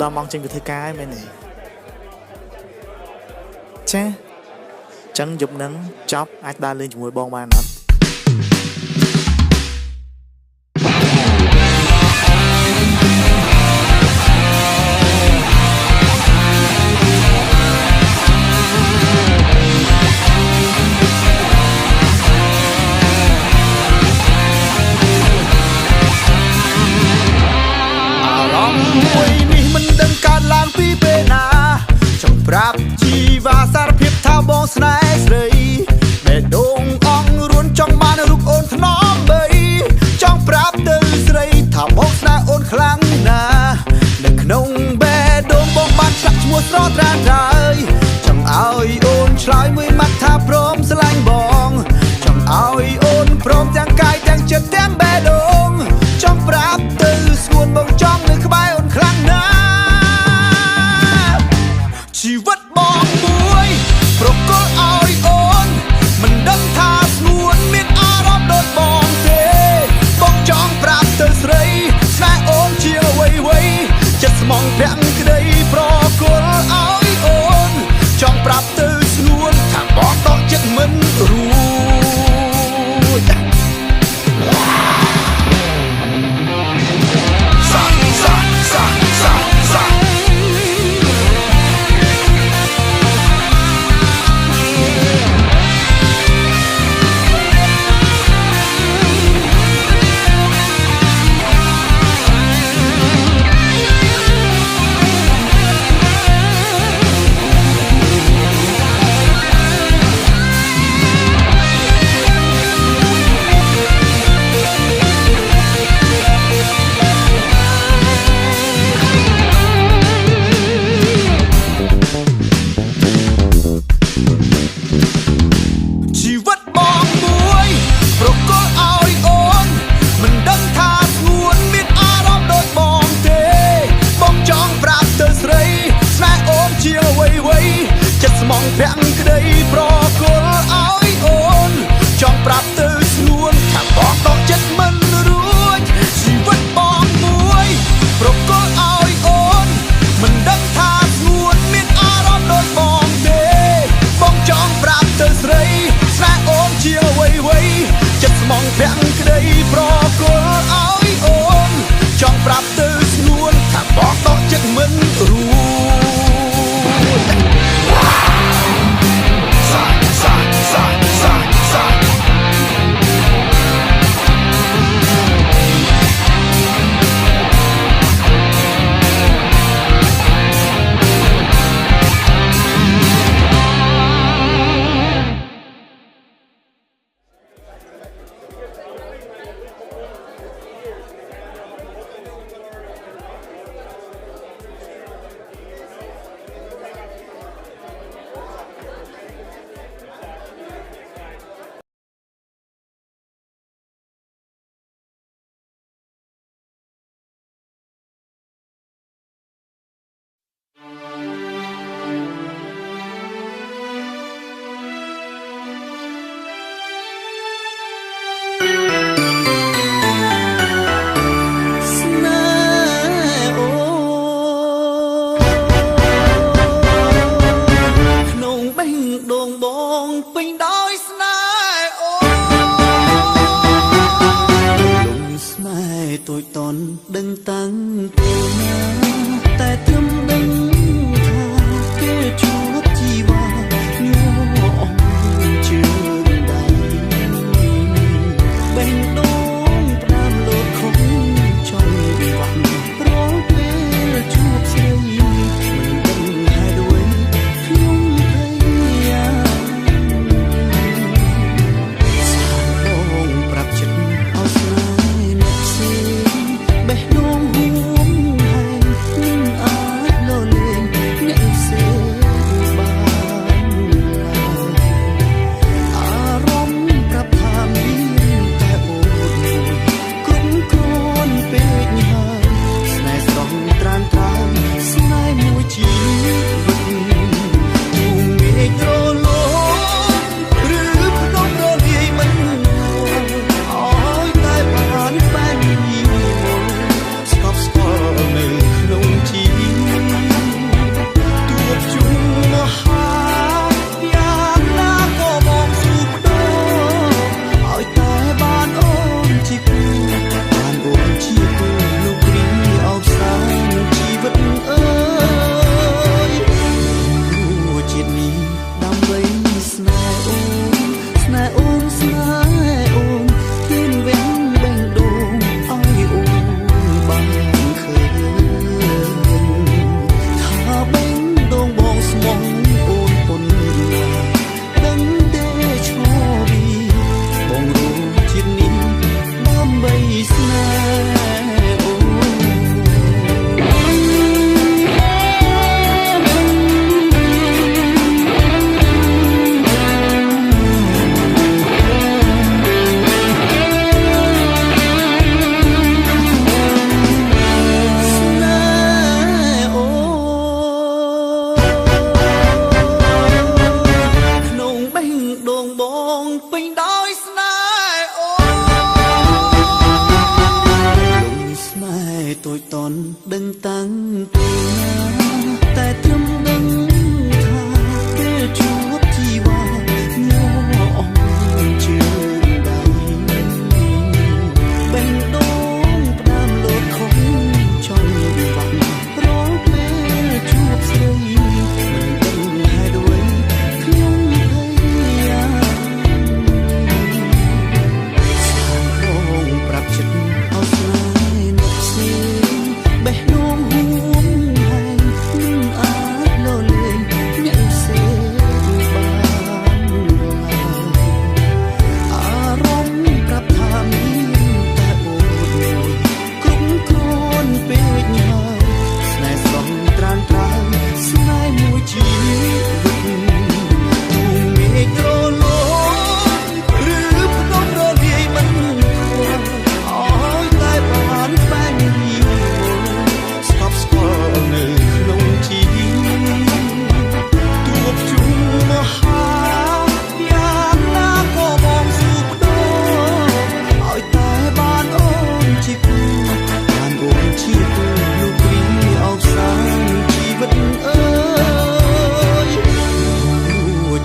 ដល់ម៉ោងចេញទៅធ្វើការហើយមែនទេចាចឹងយប់ហ្នឹងចប់អាចដើរលេងជាមួយបងបានអត់ឡើងពីពេលណាចង់ប្រាប់ជីវ៉ាសារភាពថាបងស្នេហ៍ស្រីបេះដូងអងរួនចង់បានរូបអូនថ្នមបីចង់ប្រាប់ទៅស្រីថាបងស្នេហ៍អូនខ្លាំងណាស់នៅក្នុងបេះដូងបងបានឆ្លាក់ឈ្មោះស្រស់ត្រាត្រើយចង់ឲ្យអូនឆ្លើយមួយម៉ាត់ថាព្រមស្រឡាញ់បងចង់ឲ្យអូនព្រមទាំងកាយទាំងចិត្តទាំងបេះដូងចង់ប្រាប់ទៅស្ងួនបងចង់នៅក្បែរអូនខ្លាំងណាស់ជីវិតបងមួយប្រគល់ឲ្យអូនមិនដឹងថាស្ងួនមានអារម្មណ៍ដូចបងទេបងចង់ប្រាប់ទៅស្រីស្នេហ៍អូនជាអ្វីចិត្តស្មងប្រាំងក្តីប្រគល់ឲ្យអូនចង់ប្រាប់ទៅស្ងួនថាបងតក់ចិត្តមិនរួចចិត្តស្មងប្រាំងក្តីប្រគល់ឲ្យអូនចង់ប្រាប់ទៅស្ងួនថាបងតក់ចិត្តមិនរួចជីវិតបងមួយប្រគល់ឲ្យអូនមិនដឹងថាស្ងួនមានអារម្មណ៍ដូចបងទេបងចង់ប្រាប់ទៅស្រីស្នេហ៍អូនជាអ្វីចិត្តស្មងប្រាំងក្តីប្រគល់ឲ្យអូនចង់ប្រាប់ទៅស្ងួនថាបងតក់ចិត្តមិនរួចដឹងតាំងពីណាតែត្រឹមដឹងថាគេជួបជីវ៉ាញ័រអស់ជើងដៃបេះដូងផ្ដាំលោតខំចង់វាក់រាល់ពេលជួបស្រីមិនដឹងហេតុអ្វីខ្ញុំភ័យយ៉ាសាបងប្រាប់ចិត្តឲ្យស្នេហ៍អ្នកផ្សេងបេះដូងហួងហើយ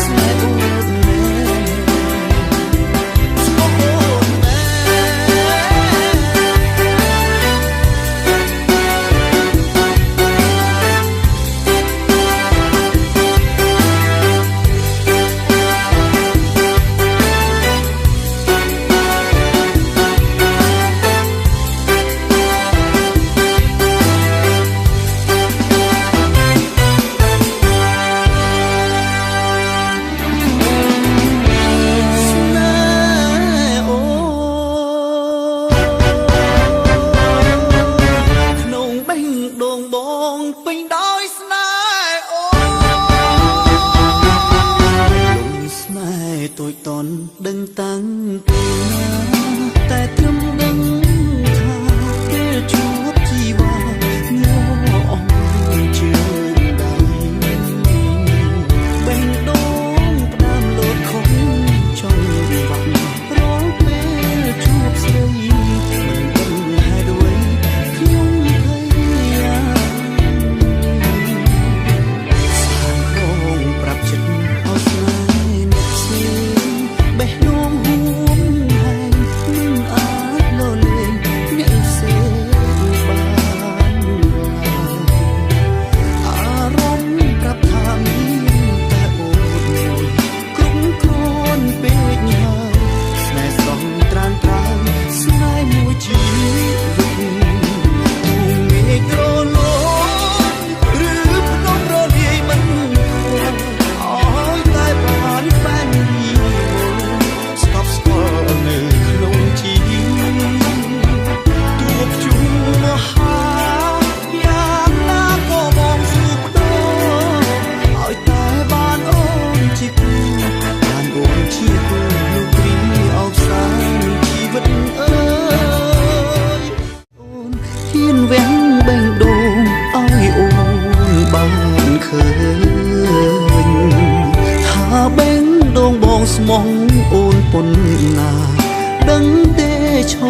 ស្នេហ៍អូនមែនស្គាល់អូនមែន ពេញដោយស្នេហ៍អូនស្នេហ៍តូចតន់ដឹងតាំងពីណាតែត្រឹមដឹងថាពេលជួបជីវ៉ាញ័រអស់ជើងដៃបេះដូងផ្ដាំលោតខំចង់វាក់រាល់ពេលជួបស្រីមិនដឹងហេតុអ្វីខ្ញុំភ័យប្រាប់ចិត្តឲ្យស្នេហ៍អ្នកផ្សេងបេះដូងហួងហែងមិនអាចលលែងអ្នកផ្សេងបានអារម្មណ៍ប្រាប់ថាមានតែអូនមួយគ្រប់គ្រាន់ពេកហើយស្នេហ៍ស្រស់ត្រានត្រើយស្នេហ៍មួយជីវិតមេឃរលត់ឬភ្នំរលាយមិនឲ្យតែបានបែនរីស្កប់ស្កល់នៅក្នុងជីទួបជួមហាយ៉ាងណាក៏បងស៊ូបដោឲ្យតែបានអូនជាគូបានអូនជាគូលោកព្រីអោបសានជីវិតអើយអូនហ៊ានវាំងបេះដូងឲ្យអូនបានឃើញថាបេះដូងបងស្មោះអូនប៉ុណ្ណាដឹងទេឈរ